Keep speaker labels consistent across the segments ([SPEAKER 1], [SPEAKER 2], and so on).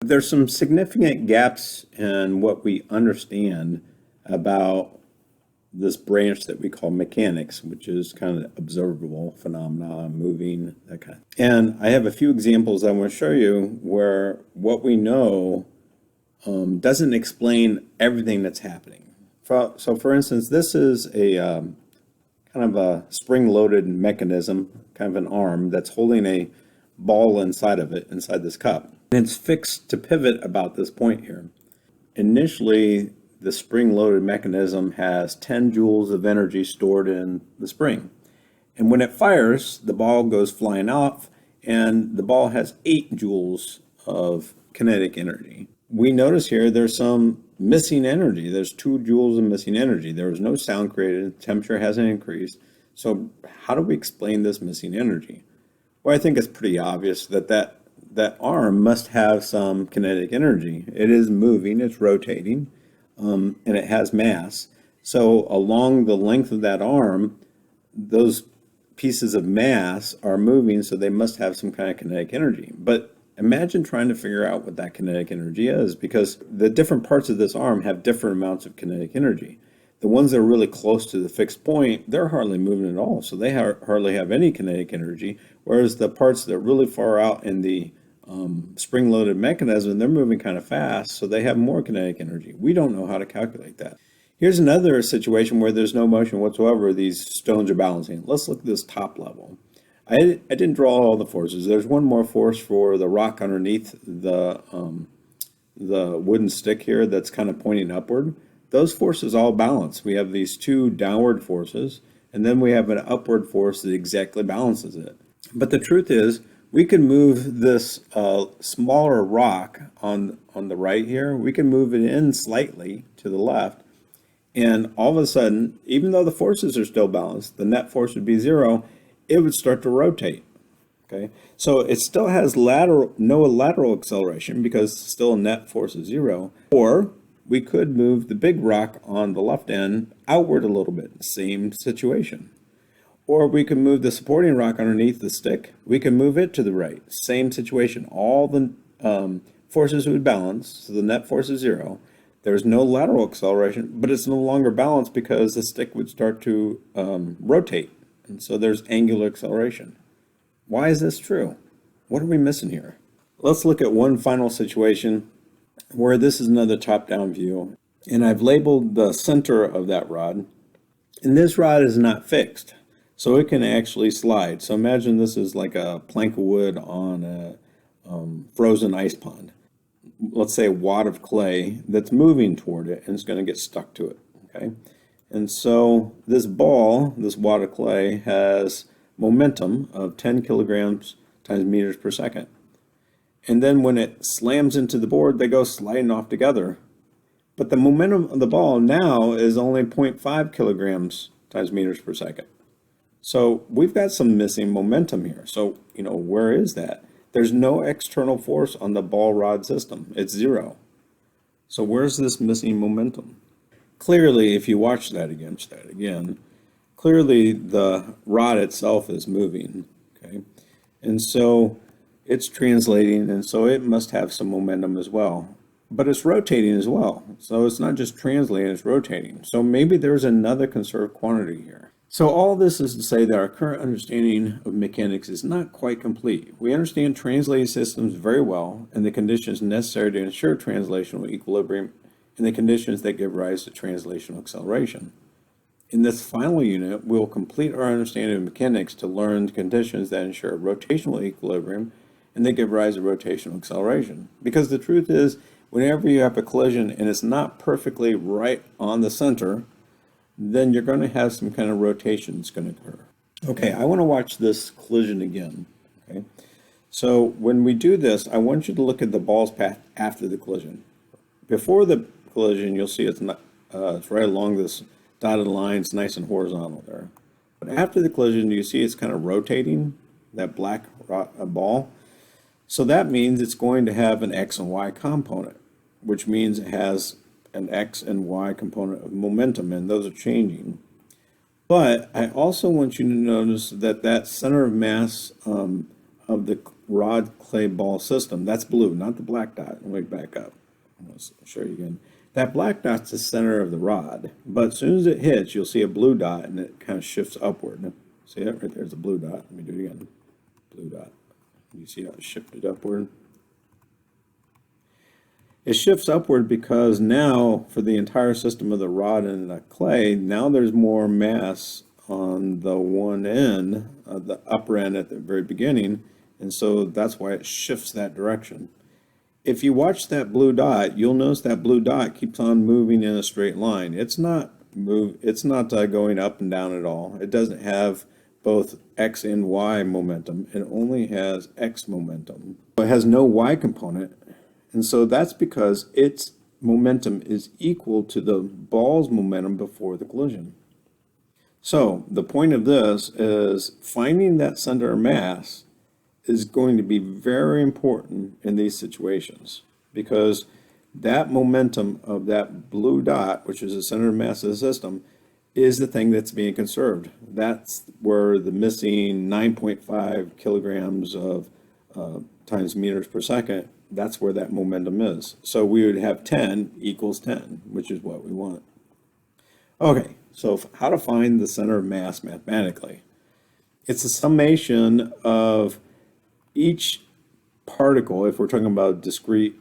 [SPEAKER 1] There's some significant gaps in what we understand about this branch that we call mechanics, which is kind of observable phenomena, moving, that kind. And I have a few examples I want to show you where what we know doesn't explain everything that's happening. So, for instance, this is a kind of a spring-loaded mechanism, kind of an arm that's holding a ball inside of it, inside this cup. And it's fixed to pivot about this point here. Initially, the spring-loaded mechanism has 10 joules of energy stored in the spring. And when it fires, the ball goes flying off, and the ball has 8 joules of kinetic energy. We notice here there's some missing energy. There's 2 joules of missing energy. There was no sound created. Temperature hasn't increased. So how do we explain this missing energy? Well, I think it's pretty obvious that arm must have some kinetic energy. It is moving, it's rotating, and it has mass. So along the length of that arm, those pieces of mass are moving, so they must have some kind of kinetic energy. But imagine trying to figure out what that kinetic energy is, because the different parts of this arm have different amounts of kinetic energy. The ones that are really close to the fixed point, they're hardly moving at all, so they hardly have any kinetic energy, whereas the parts that are really far out in the spring-loaded mechanism, they're moving kind of fast, so they have more kinetic energy. We don't know how to calculate that. Here's another situation where there's no motion whatsoever. These stones are balancing. Let's look at this top level. I didn't draw all the forces. There's one more force for the rock underneath the wooden stick here that's kind of pointing upward. Those forces all balance. We have these 2 downward forces, and then we have an upward force that exactly balances it. But the truth is, we can move this smaller rock on the right here. We can move it in slightly to the left, and all of a sudden, even though the forces are still balanced, the net force would be 0, it would start to rotate. Okay, so it still has no lateral acceleration because still a net force is 0. Or we could move the big rock on the left end outward a little bit, same situation. Or we can move the supporting rock underneath the stick. We can move it to the right, same situation. All the forces would balance, so the net force is 0. There's no lateral acceleration, but it's no longer balanced because the stick would start to rotate. And so there's angular acceleration. Why is this true? What are we missing here? Let's look at one final situation where this is another top-down view. And I've labeled the center of that rod. And this rod is not fixed, so it can actually slide. So imagine this is like a plank of wood on a frozen ice pond. Let's say a wad of clay that's moving toward it and it's going to get stuck to it. Okay, and so this ball, this wad of clay, has momentum of 10 kilograms times meters per second. And then when it slams into the board, they go sliding off together. But the momentum of the ball now is only 0.5 kilograms times meters per second. So we've got some missing momentum here. So, where is that? There's no external force on the ball rod system. It's 0. So where's this missing momentum? Clearly, if you watch that again, clearly the rod itself is moving, okay? And so it's translating, and so it must have some momentum as well. But it's rotating as well. So it's not just translating, it's rotating. So maybe there's another conserved quantity here. So all this is to say that our current understanding of mechanics is not quite complete. We understand translating systems very well and the conditions necessary to ensure translational equilibrium and the conditions that give rise to translational acceleration. In this final unit, we'll complete our understanding of mechanics to learn the conditions that ensure rotational equilibrium and that give rise to rotational acceleration. Because the truth is, whenever you have a collision and it's not perfectly right on the center, then you're going to have some kind of rotation that's going to occur. Okay, I want to watch this collision again. Okay, so when we do this, I want you to look at the ball's path after the collision. Before the collision, you'll see it's right along this dotted line. It's nice and horizontal there. But after the collision, you see it's kind of rotating, that black ball. So that means it's going to have an X and Y component, which means it has an X and Y component of momentum, and those are changing. But I also want you to notice that that center of mass of the rod clay ball system. That's blue, not the black dot. Let me back up. I'll show you again. That black dot's the center of the rod, but as soon as it hits, you'll see a blue dot and it kind of shifts upward. See that right there's a blue dot. Let me do it again. Blue dot. You see how it shifted upward? It shifts upward because now for the entire system of the rod and the clay, now there's more mass on the one end, the upper end at the very beginning, and so that's why it shifts that direction. If you watch that blue dot, you'll notice that blue dot keeps on moving in a straight line. It's not going up and down at all. It doesn't have both X and Y momentum. It only has X momentum. It has no Y component. And so that's because its momentum is equal to the ball's momentum before the collision. So the point of this is finding that center of mass is going to be very important in these situations, because that momentum of that blue dot, which is the center of mass of the system, is the thing that's being conserved. That's where the missing 9.5 kilograms of times meters per second, that's where that momentum is. So we would have 10 equals 10, which is what we want. Okay, so how to find the center of mass mathematically? It's a summation of each particle, if we're talking about a discrete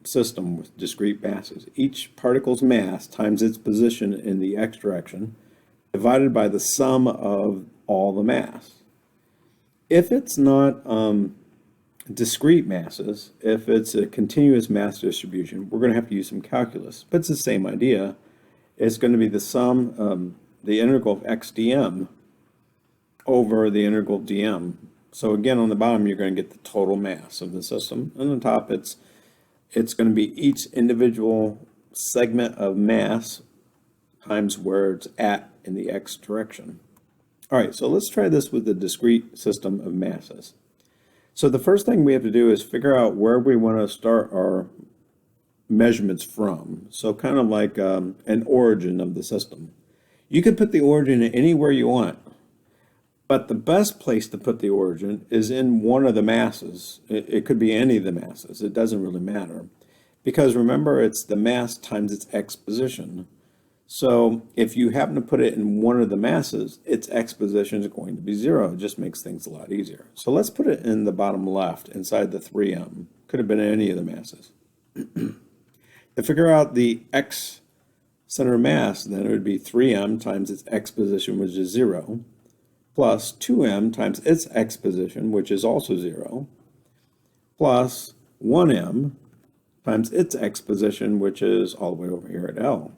[SPEAKER 1] system with discrete masses, each particle's mass times its position in the x direction divided by the sum of all the mass. If it's not discrete masses, if it's a continuous mass distribution, we're going to have to use some calculus, but it's the same idea. It's going to be the sum, the integral of x dm over the integral dm. So again, on the bottom, you're going to get the total mass of the system. And on top, it's going to be each individual segment of mass times where it's at in the x direction. All right, so let's try this with the discrete system of masses. So the first thing we have to do is figure out where we want to start our measurements from. So kind of like an origin of the system. You can put the origin anywhere you want. But the best place to put the origin is in one of the masses. It could be any of the masses. It doesn't really matter. Because remember, it's the mass times its x position. So if you happen to put it in one of the masses, its x position is going to be 0. It just makes things a lot easier. So let's put it in the bottom left, inside the 3m. Could have been any of the masses. To figure out the x center of mass, then it would be 3m times its x position, which is 0. Plus 2m times its x position, which is also 0, plus 1m times its x position, which is all the way over here at L,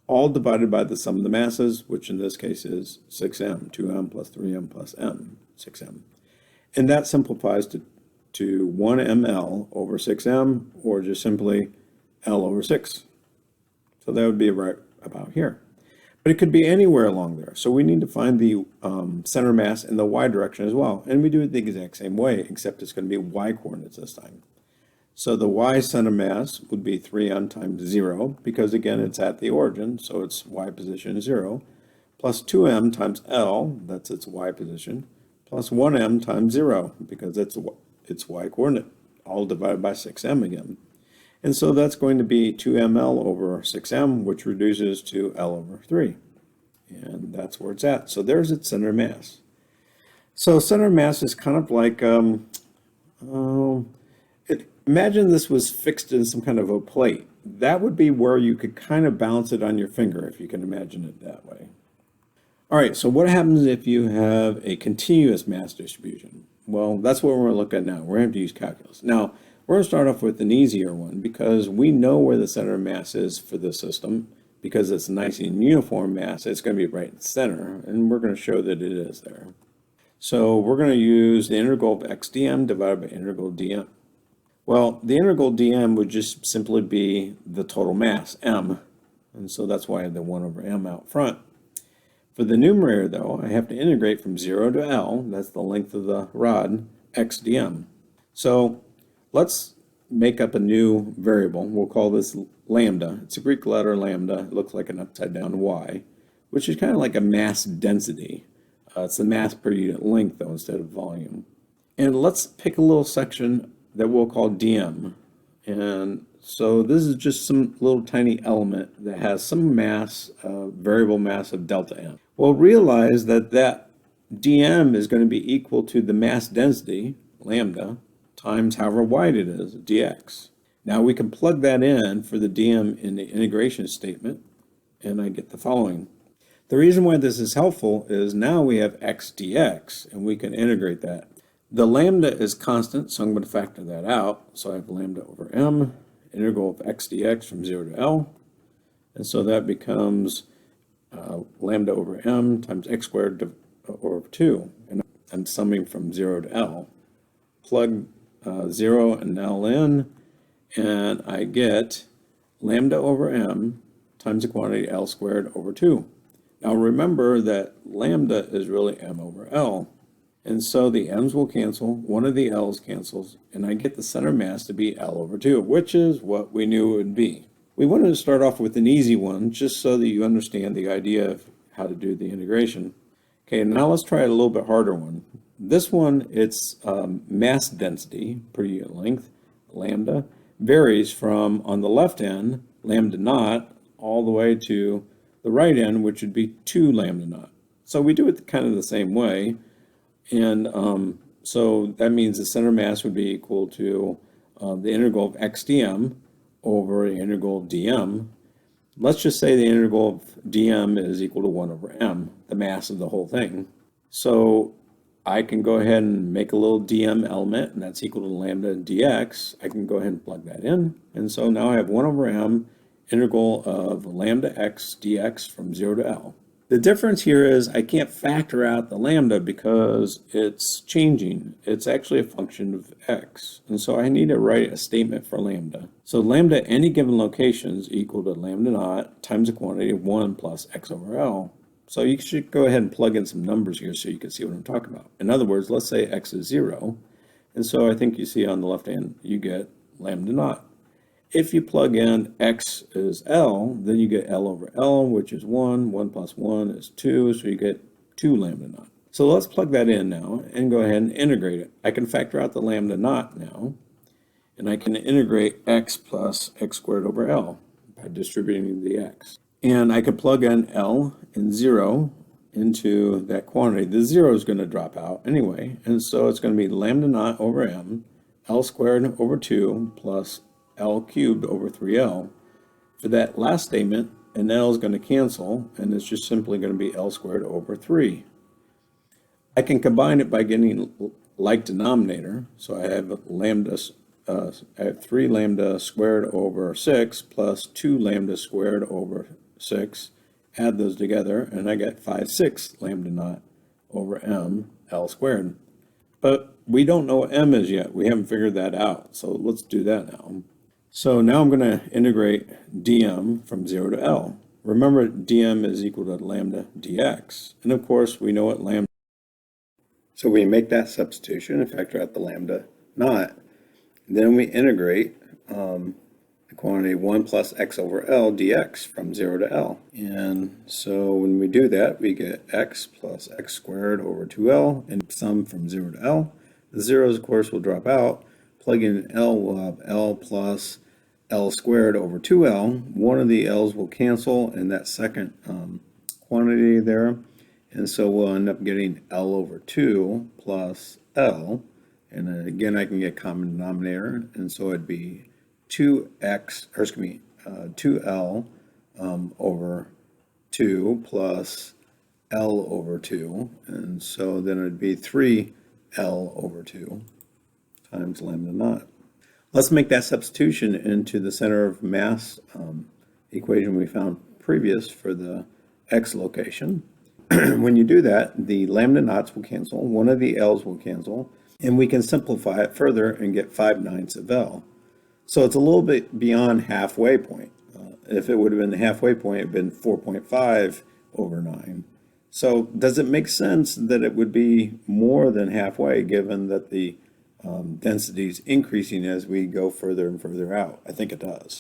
[SPEAKER 1] all divided by the sum of the masses, which in this case is 6m, 2m plus 3m plus m, 6m. And that simplifies to 1ml over 6m, or just simply L over 6. So that would be right about here. But it could be anywhere along there. So we need to find the center mass in the y direction as well. And we do it the exact same way, except it's going to be y coordinates this time. So the y center mass would be 3m times 0, because again, it's at the origin, so its y position is 0, plus 2m times L, that's its y position, plus 1m times 0, because it's its y coordinate, all divided by 6m again. And so that's going to be 2ml over 6m, which reduces to L over 3. And that's where it's at. So there's its center mass. So center mass is kind of like, imagine this was fixed in some kind of a plate. That would be where you could kind of balance it on your finger, if you can imagine it that way. All right, so what happens if you have a continuous mass distribution? Well, that's what we're going to look at now. We're going to have to use calculus. Now, we're going to start off with an easier one, because we know where the center of mass is for this system. Because it's a nice and uniform mass, it's going to be right in the center, and we're going to show that it is there. So we're going to use the integral of x dm divided by integral dm. Well, the integral dm would just simply be the total mass, m, and so that's why I have the 1 over m out front. For the numerator, though, I have to integrate from 0 to L, that's the length of the rod, x dm. So let's make up a new variable. We'll call this lambda. It's a Greek letter lambda. It looks like an upside down y, which is kind of like a mass density. It's the mass per unit length, though, instead of volume. And let's pick a little section that we'll call DM. And so this is just some little tiny element that has some mass, variable mass of delta M. Well, realize that that DM is going to be equal to the mass density, lambda, times however wide it is, dx. Now we can plug that in for the DM in the integration statement, and I get the following. The reason why this is helpful is now we have x dx, and we can integrate that. The lambda is constant, so I'm going to factor that out. So I have lambda over m, integral of x dx from 0 to L. And so that becomes lambda over m times x squared over 2. And I'm summing from 0 to L. Plug 0 and L in, and I get lambda over m times the quantity L squared over 2. Now remember that lambda is really m over L. And so the m's will cancel, one of the l's cancels, and I get the center mass to be L over 2, which is what we knew it would be. We wanted to start off with an easy one, just so that you understand the idea of how to do the integration. Okay, now let's try a little bit harder one. This one, its mass density per unit length, lambda, varies from, on the left end, lambda naught, all the way to the right end, which would be 2 lambda naught. So we do it kind of the same way. And so that means the center mass would be equal to the integral of x dm over the integral of dm. Let's just say the integral of dm is equal to 1 over m, the mass of the whole thing. So I can go ahead and make a little dm element, and that's equal to lambda dx. I can go ahead and plug that in. And so now I have 1 over m, integral of lambda x dx from 0 to L. The difference here is I can't factor out the lambda because it's changing. It's actually a function of x. And so I need to write a statement for lambda. So lambda at any given location is equal to lambda naught times the quantity of 1 plus x over L. So you should go ahead and plug in some numbers here so you can see what I'm talking about. In other words, let's say x is 0. And so I think you see on the left hand, you get lambda naught. If you plug in x is L, then you get L over L, which is 1. 1 plus 1 is 2, so you get 2 lambda naught. So let's plug that in now and go ahead and integrate it. I can factor out the lambda naught now, and I can integrate x plus x squared over L by distributing the x. And I could plug in L and 0 into that quantity. The 0 is going to drop out anyway, and so it's going to be lambda naught over m, L squared over 2 plus L cubed over 3L. For that last statement, an L is going to cancel, and it's just simply going to be L squared over 3. I can combine it by getting like denominator, so I have lambda, I have 3 lambda squared over 6 plus 2 lambda squared over 6. Add those together, and I get 5 6 lambda naught over m L squared. But we don't know what m is yet. We haven't figured that out, so let's do that now. So now I'm going to integrate dm from 0 to L. Remember, dm is equal to lambda dx. And of course, we know what lambda. So we make that substitution and factor out the lambda naught. Then we integrate the quantity 1 plus x over L dx from 0 to L. And so when we do that, we get x plus x squared over 2L and sum from 0 to L. The zeros, of course, will drop out. Plugging in L, we'll have L plus L squared over 2L. One of the L's will cancel in that second quantity there. And so we'll end up getting L over 2 plus L. And then again, I can get common denominator. And so it'd be 2L over 2 plus L over 2. And so then it'd be 3L over 2 times lambda naught. Let's make that substitution into the center of mass equation we found previous for the x location. When you do that, the lambda naughts will cancel, one of the L's will cancel, and we can simplify it further and get 5/9 of L. So it's a little bit beyond halfway point. If it would have been the halfway point, it would have been 4.5 over 9. So does it make sense that it would be more than halfway given that the density is increasing as we go further and further out? I think it does.